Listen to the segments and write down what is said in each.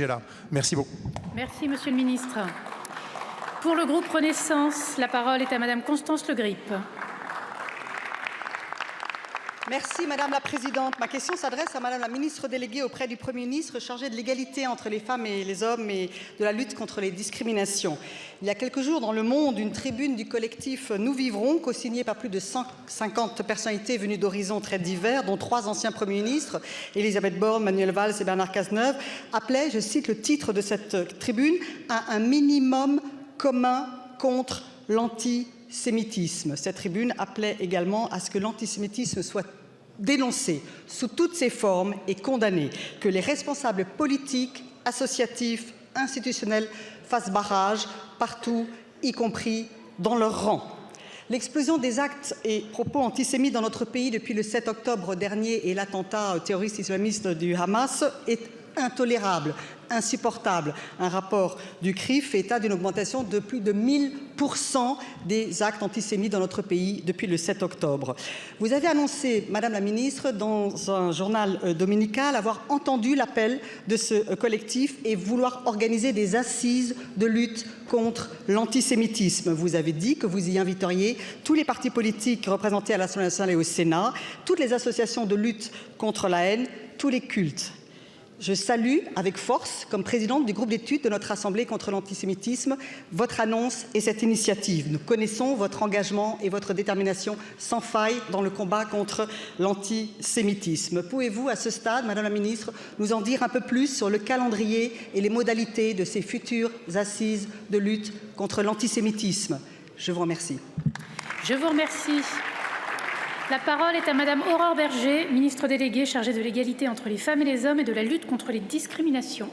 Là. Merci beaucoup. Merci, Monsieur le Ministre. Pour le groupe Renaissance, la parole est à Madame Constance Le Grip. Merci Madame la Présidente. Ma question s'adresse à Madame la Ministre déléguée auprès du Premier ministre chargée de l'égalité entre les femmes et les hommes et de la lutte contre les discriminations. Il y a quelques jours, dans Le Monde, une tribune du collectif Nous Vivrons, co-signée par plus de 150 personnalités venues d'horizons très divers, dont 3 anciens Premiers ministres, Elisabeth Borne, Manuel Valls et Bernard Cazeneuve, appelait, je cite le titre de cette tribune, à un minimum commun contre l'antisémitisme. Cette tribune appelait également à ce que l'antisémitisme soit dénoncé sous toutes ses formes et condamné, que les responsables politiques, associatifs, institutionnels fassent barrage partout, y compris dans leurs rangs. L'explosion des actes et propos antisémites dans notre pays depuis le 7 octobre dernier et l'attentat terroriste islamiste du Hamas est intolérable, insupportable. Un rapport du CRIF fait état d'une augmentation de plus de 1000% des actes antisémites dans notre pays depuis le 7 octobre. Vous avez annoncé, Madame la Ministre, dans un journal dominical, avoir entendu l'appel de ce collectif et vouloir organiser des assises de lutte contre l'antisémitisme. Vous avez dit que vous y inviteriez tous les partis politiques représentés à l'Assemblée nationale et au Sénat, toutes les associations de lutte contre la haine, tous les cultes. Je salue avec force, comme présidente du groupe d'études de notre Assemblée contre l'antisémitisme, votre annonce et cette initiative. Nous connaissons votre engagement et votre détermination sans faille dans le combat contre l'antisémitisme. Pouvez-vous, à ce stade, Madame la Ministre, nous en dire un peu plus sur le calendrier et les modalités de ces futures assises de lutte contre l'antisémitisme? Je vous remercie. Je vous remercie. La parole est à Madame Aurore Bergé, ministre déléguée chargée de l'égalité entre les femmes et les hommes et de la lutte contre les discriminations.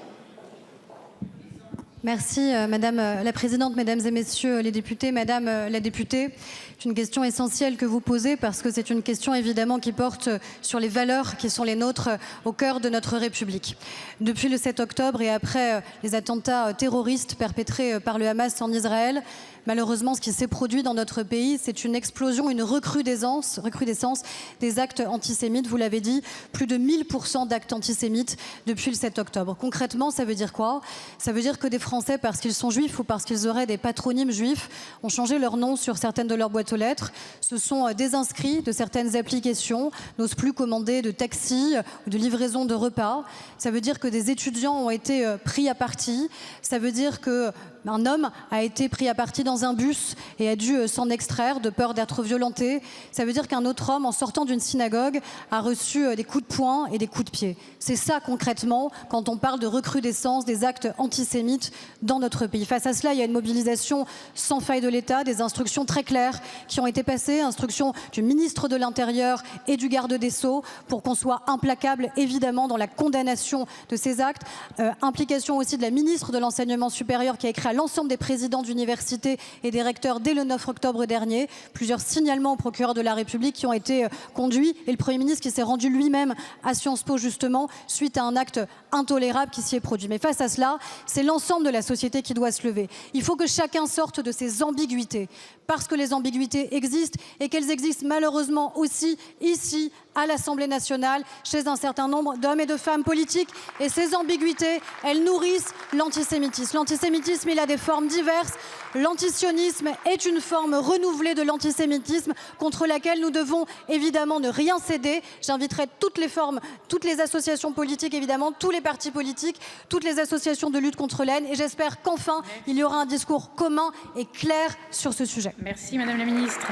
Merci Madame la Présidente, Mesdames et Messieurs les députés. Madame la députée, c'est une question essentielle que vous posez parce que c'est une question évidemment qui porte sur les valeurs qui sont les nôtres au cœur de notre République. Depuis le 7 octobre et après les attentats terroristes perpétrés par le Hamas en Israël, malheureusement, ce qui s'est produit dans notre pays, c'est une explosion, une recrudescence des actes antisémites. Vous l'avez dit, plus de 1000% d'actes antisémites depuis le 7 octobre. Concrètement, ça veut dire quoi? Ça veut dire que des Français, parce qu'ils sont juifs ou parce qu'ils auraient des patronymes juifs, ont changé leur nom sur certaines de leurs boîtes aux lettres, se sont désinscrits de certaines applications, n'osent plus commander de taxi ou de livraison de repas. Ça veut dire que des étudiants ont été pris à partie. Ça veut dire que un homme a été pris à partie dans un bus et a dû s'en extraire de peur d'être violenté. Ça veut dire qu'un autre homme, en sortant d'une synagogue, a reçu des coups de poing et des coups de pied. C'est ça concrètement quand on parle de recrudescence des actes antisémites dans notre pays. Face à cela, il y a une mobilisation sans faille de l'État, des instructions très claires qui ont été passées, instructions du ministre de l'Intérieur et du garde des Sceaux pour qu'on soit implacable évidemment dans la condamnation de ces actes. Implication aussi de la ministre de l'Enseignement supérieur qui a écrit à l'ensemble des présidents d'universités et des recteurs dès le 9 octobre dernier. Plusieurs signalements au procureur de la République qui ont été conduits et le Premier ministre qui s'est rendu lui-même à Sciences Po justement suite à un acte intolérable qui s'y est produit. Mais face à cela, c'est l'ensemble de la société qui doit se lever. Il faut que chacun sorte de ses ambiguïtés parce que les ambiguïtés existent et qu'elles existent malheureusement aussi ici à l'Assemblée nationale, chez un certain nombre d'hommes et de femmes politiques. Et ces ambiguïtés, elles nourrissent l'antisémitisme. L'antisémitisme, il a des formes diverses. L'antisionisme est une forme renouvelée de l'antisémitisme contre laquelle nous devons évidemment ne rien céder. J'inviterai toutes les formes, toutes les associations politiques, évidemment, tous les partis politiques, toutes les associations de lutte contre la haine. Et j'espère qu'enfin, il y aura un discours commun et clair sur ce sujet. Merci Madame la Ministre.